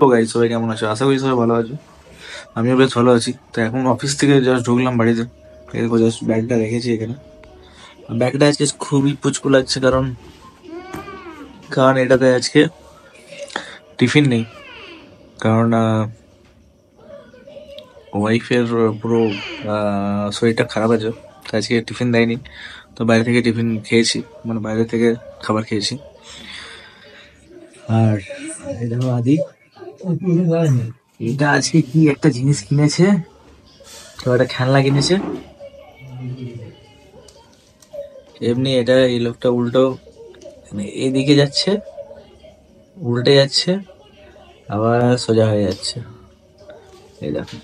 তো গাইস, সবাই কেমন আছো? আশা করি সবাই ভালো আছো। আমিও বেশ ভালো আছি। তো এখন অফিস থেকে জাস্ট ঢুকলাম বাড়িতে। এরকম জাস্ট ব্যাগটা রেখেছি এখানে। ব্যাগটা আজকে খুবই পুচকু লাগছে, কারণ কারণ এটাতে আজকে টিফিন নেই। কারণ ওয়াইফের পুরো শরীরটা খারাপ আছে, তো আজকে টিফিন দেয়নি। তো বাইরে থেকে টিফিন খেয়েছি, মানে বাইরে থেকে খাবার খেয়েছি। আর এই দেখো আদি, এটা আজকে কি একটা জিনিস কিনেছে, তো একটা খেলনা কিনেছে। এমনি এটা এই লোকটা উল্টো, মানে এইদিকে যাচ্ছে, উল্টে যাচ্ছে, আবার সোজা হয়ে যাচ্ছে। এই দেখো,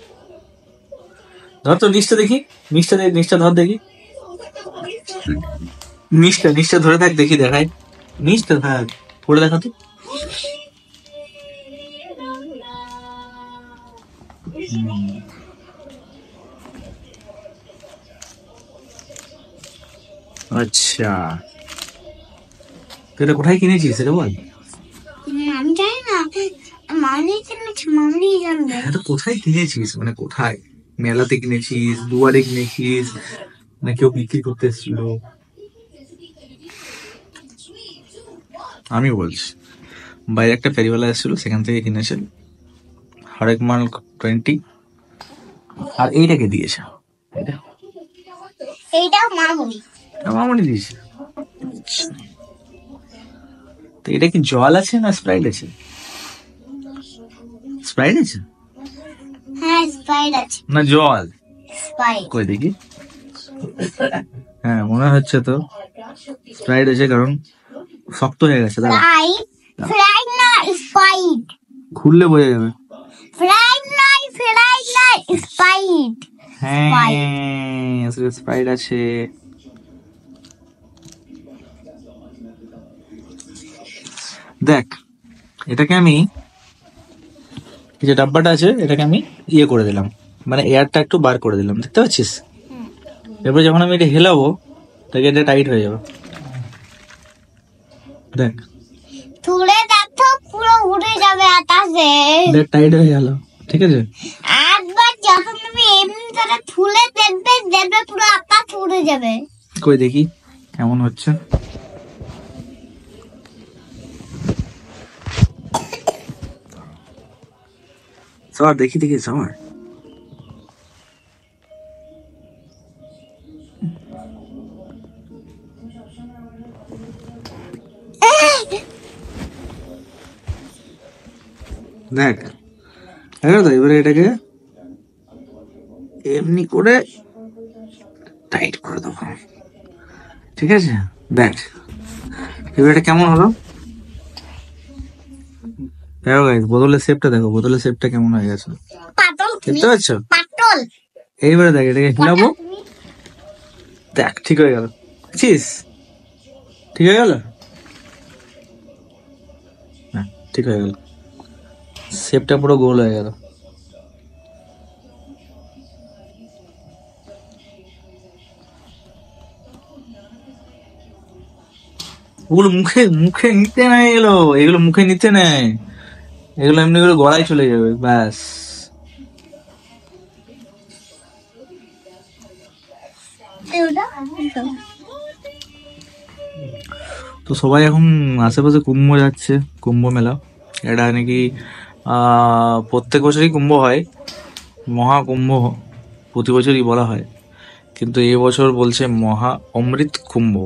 ধর তো নিচটা দেখি, নিচটা ধর দেখি, নিচটা ধরে থাক দেখি, দেখাই নিচটা থাক, পড়ে দেখা তো। আচ্ছা, তুই এটা কোথায় কিনেছিস সেটা বল। আমি জানি না, মামনি কিনেছি, মামনি জানবে। এটা কোথায় কিনেছিস, মানে কোথায়? মেলাতে কিনেছিস, দুয়ারে কিনেছিস, না কেউ বিক্রি করতে এসেছিল? আমি বলছি, বাইরে একটা ফেরিওয়ালা এসেছিল, সেখান থেকে কিনেছে হরেক মাল 20। আর এইটাকে দিয়েছে, এইটা মামনি, মামনি দিয়েছে। তো এটা কি জল আছে না স্প্রাইট আছে? স্প্রাইট আছে হ্যাঁ স্প্রাইট আছে, না জল? স্প্রাইট। কই দেখি, হ্যাঁ মনে হচ্ছে তো স্প্রাইট আছে, কারণ শক্ত হয়ে গেছে। দাঁড়া, ফ্রাইড না স্প্রাইট, খুললে বোঝা যাবে। ফ্রাইড নাই, স্প্রাইট। হ্যাঁ আসলে স্প্রাইট আছে। দেখ, এটাকে আমি, এই যে ডাব্বাটা আছে, এটাকে আমি ইয়ে করে দিলাম, মানে এয়ারটা একটু বার করে দিলাম, দেখতে পাচ্ছিস? এরপর যখন আমি এটা হেলাবো, তাকে এটা টাইট হয়ে যাবে। দেখ, তুলে দেখো, পুরো উড়ে যাবে আকাশে। দেখ টাইট হয়ে গেল, ঠিক আছে? একবার যখন তুমি এমনি করে তুলে দেখবে পুরো আকাশ উড়ে যাবে। কই দেখি কেমন হচ্ছে। সর দেখি সর। দেখ, তো এবারে এটাকে এমনি করে টাইট করে দেবো, ঠিক আছে? দেখ এবার এটা কেমন হলো। দেখো গাইস, বোতলের শেপটা দেখো, বোতলের শেপটা কেমন হয়ে গেছে, পাতল, দেখতে পাচ্ছ? পাতল। এইবারে দেখ, এটাকে হিলাবো, দেখ ঠিক হয়ে গেল, বুঝছিস? ঠিক হয়ে গেল, হ্যাঁ ঠিক হয়ে গেল, শেপটা পুরো গোল হয়ে গেল। ওগুলো মুখে মুখে নিতে নেই, এগুলো মুখে নিতে নেই, এগুলো এমনি করে গলায় চলে যাবে, ব্যাস। তো সবাই এখন আশেপাশে কুম্ভ যাচ্ছে, কুম্ভ মেলা। এটা নাকি প্রত্যেক বছরই কুম্ভ হয়, মহাকুম্ভ প্রতি বছরই বলা হয়, কিন্তু এবছর বলছে মহা অমৃত কুম্ভ।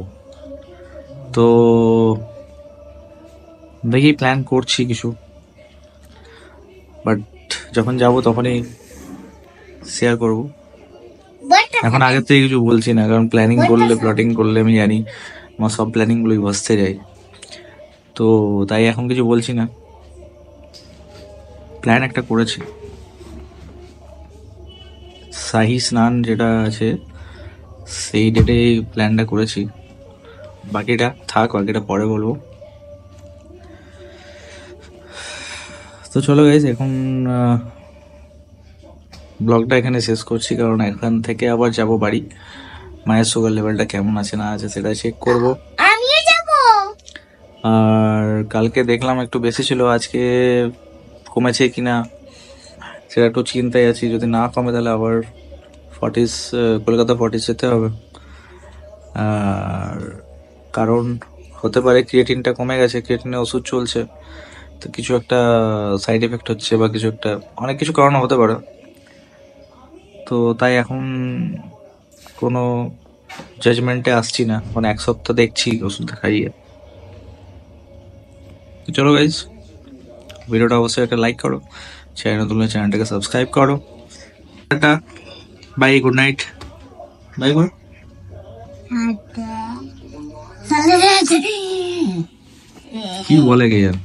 তো দেখি, প্ল্যান করছি কিছু, বাট যখন যাব তখনই শেয়ার করব। এখন আগের থেকে কিছু বলছি না, কারণ প্ল্যানিং করলে, প্লটিং করলে আমি জানি আমার সব প্ল্যানিং গুলোই বসতে যায়, তো তাই এখন কিছু বলছি না। প্ল্যান একটা করেছি, শাহী স্নান যেটা আছে সেই ডেটে প্ল্যানটা করেছি, বাকিটা থাক, বাকিটা পরে বলবো। তো চলো গাইস, এখন ব্লগটা এখানে শেষ করছি, কারণ এখান থেকে আবার যাব বাড়ি। মায়ের সুগার লেভেলটা কেমন আছে না আছে সেটা চেক করব। আমিও যাব। আর কালকে দেখলাম একটু বেশি ছিল, আজকে কমেছে কিনা সেটা একটু চিন্তায় আছি। যদি না কমে তাহলে আবার ফর্টিস, কলকাতা ফর্টিস যেতে হবে। আর কারণ হতে পারে ক্রিয়েটিনটা কমে গেছে, ক্রিয়েটিনের ওষুধ চলছে, তো কিছু একটা সাইড এফেক্ট হচ্ছে বা কিছু একটা, অনেক কিছু কারণ হতে পারে। তো তাই এখন কোনো জাজমেন্টে আসছি না, মানে 1 সপ্তাহ দেখছি ওষুধ খাইয়ে। তো চলো গাইজ, ভিডিওটা অবশ্যই একটা লাইক করো, চ্যানেল নতুন হলে চ্যানেলটাকে সাবস্ক্রাইব করো। Tata, bye, good night, bye good. কি বলে কে জান।